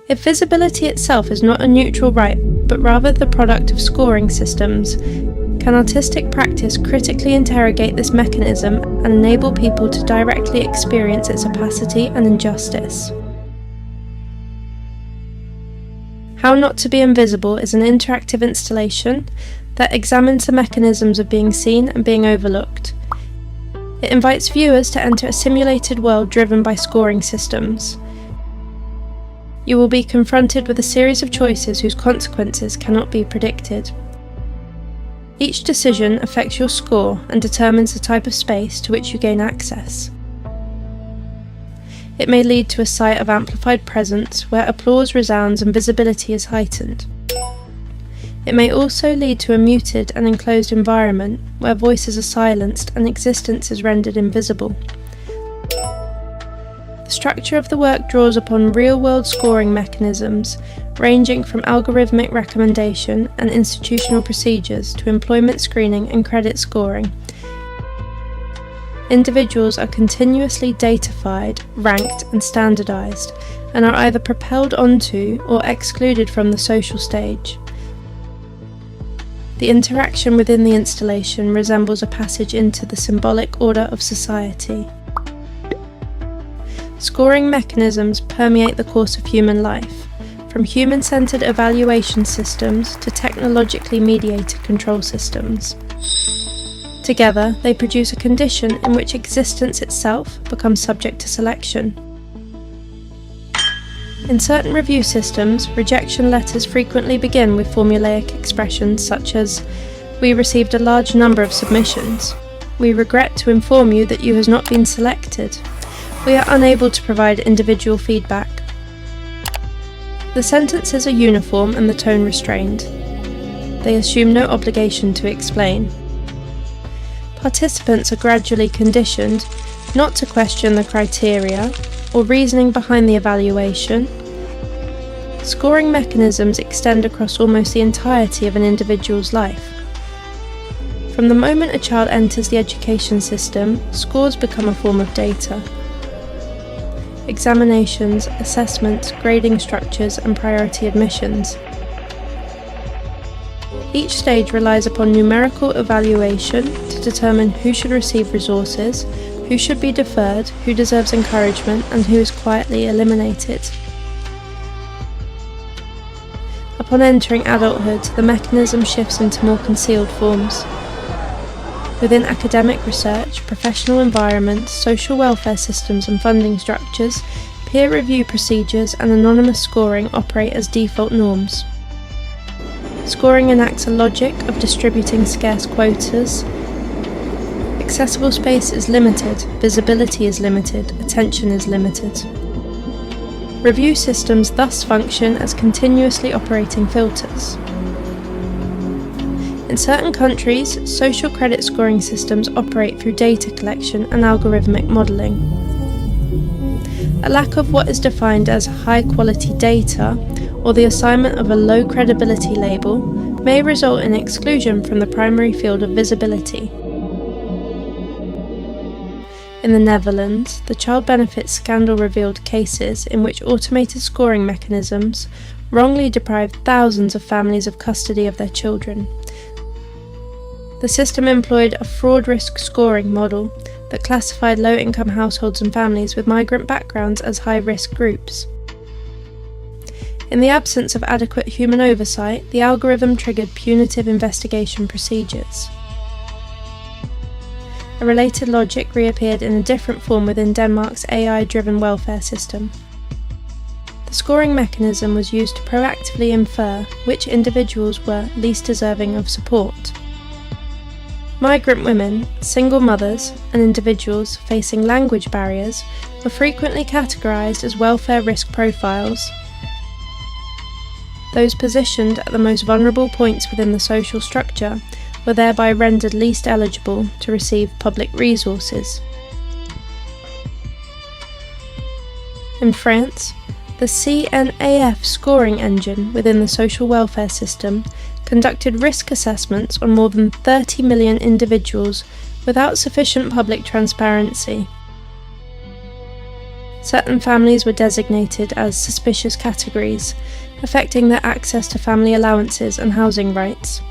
If visibility itself is not a neutral right, but rather the product of scoring systems, can artistic practice critically interrogate this mechanism and enable people to directly experience its opacity and injustice? How Not to Be Invisible is an interactive installation that examines the mechanisms of being seen and being overlooked. It invites viewers to enter a simulated world driven by scoring systems. You will be confronted with a series of choices whose consequences cannot be predicted. Each decision affects your score and determines the type of space to which you gain access. It may lead to a site of amplified presence where applause resounds and visibility is heightened. It may also lead to a muted and enclosed environment where voices are silenced and existence is rendered invisible. The structure of the work draws upon real-world scoring mechanisms ranging from algorithmic recommendation and institutional procedures to employment screening and credit scoring. Individuals are continuously datafied, ranked and standardized, and are either propelled onto or excluded from the social stage. The interaction within the installation resembles a passage into the symbolic order of society. Scoring mechanisms permeate the course of human life, from human-centered evaluation systems to technologically mediated control systems. Together, they produce a condition in which existence itself becomes subject to selection. In certain review systems, rejection letters frequently begin with formulaic expressions such as, "We received a large number of submissions. We regret to inform you that you have not been selected. We are unable to provide individual feedback." The sentences are uniform and the tone restrained. They assume no obligation to explain. Participants are gradually conditioned not to question the criteria or reasoning behind the evaluation. Scoring mechanisms extend across almost the entirety of an individual's life. From the moment a child enters the education system, scores become a form of data. Examinations, assessments, grading structures, and priority admissions. Each stage relies upon numerical evaluation to determine who should receive resources, who should be deferred, who deserves encouragement, and who is quietly eliminated. Upon entering adulthood, the mechanism shifts into more concealed forms. Within academic research, professional environments, social welfare systems and funding structures, peer review procedures and anonymous scoring operate as default norms. Scoring enacts a logic of distributing scarce quotas. Accessible space is limited, visibility is limited, attention is limited. Review systems thus function as continuously operating filters. In certain countries, social credit scoring systems operate through data collection and algorithmic modelling. A lack of what is defined as high-quality data, or the assignment of a low credibility label, may result in exclusion from the primary field of visibility. In the Netherlands, the child benefits scandal revealed cases in which automated scoring mechanisms wrongly deprived thousands of families of custody of their children. The system employed a fraud risk scoring model that classified low-income households and families with migrant backgrounds as high-risk groups. In the absence of adequate human oversight, the algorithm triggered punitive investigation procedures. A related logic reappeared in a different form within Denmark's AI-driven welfare system. The scoring mechanism was used to proactively infer which individuals were least deserving of support. Migrant women, single mothers, and individuals facing language barriers were frequently categorised as welfare risk profiles. Those positioned at the most vulnerable points within the social structure were thereby rendered least eligible to receive public resources. In France, the CNAF scoring engine within the social welfare system conducted risk assessments on more than 30 million individuals without sufficient public transparency. Certain families were designated as suspicious categories, affecting their access to family allowances and housing rights.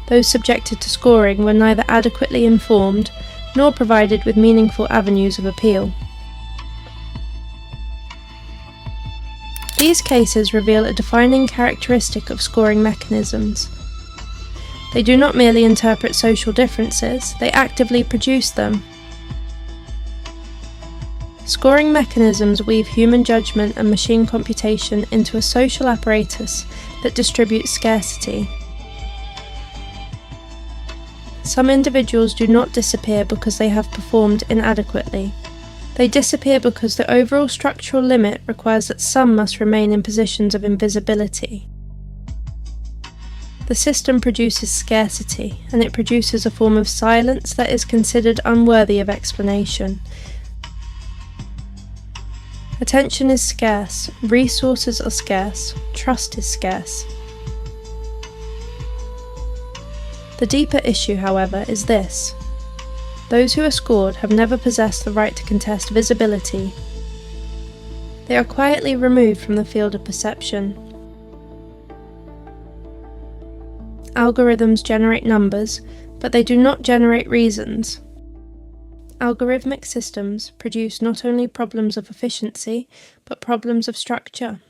Those subjected to scoring were neither adequately informed nor provided with meaningful avenues of appeal. These cases reveal a defining characteristic of scoring mechanisms. They do not merely interpret social differences, they actively produce them. Scoring mechanisms weave human judgment and machine computation into a social apparatus that distributes scarcity. Some individuals do not disappear because they have performed inadequately. They disappear because the overall structural limit requires that some must remain in positions of invisibility. The system produces scarcity, and it produces a form of silence that is considered unworthy of explanation. Attention is scarce, resources are scarce, trust is scarce. The deeper issue, however, is this. Those who are scored have never possessed the right to contest visibility. They are quietly removed from the field of perception. Algorithms generate numbers, but they do not generate reasons. Algorithmic systems produce not only problems of efficiency, but problems of structure.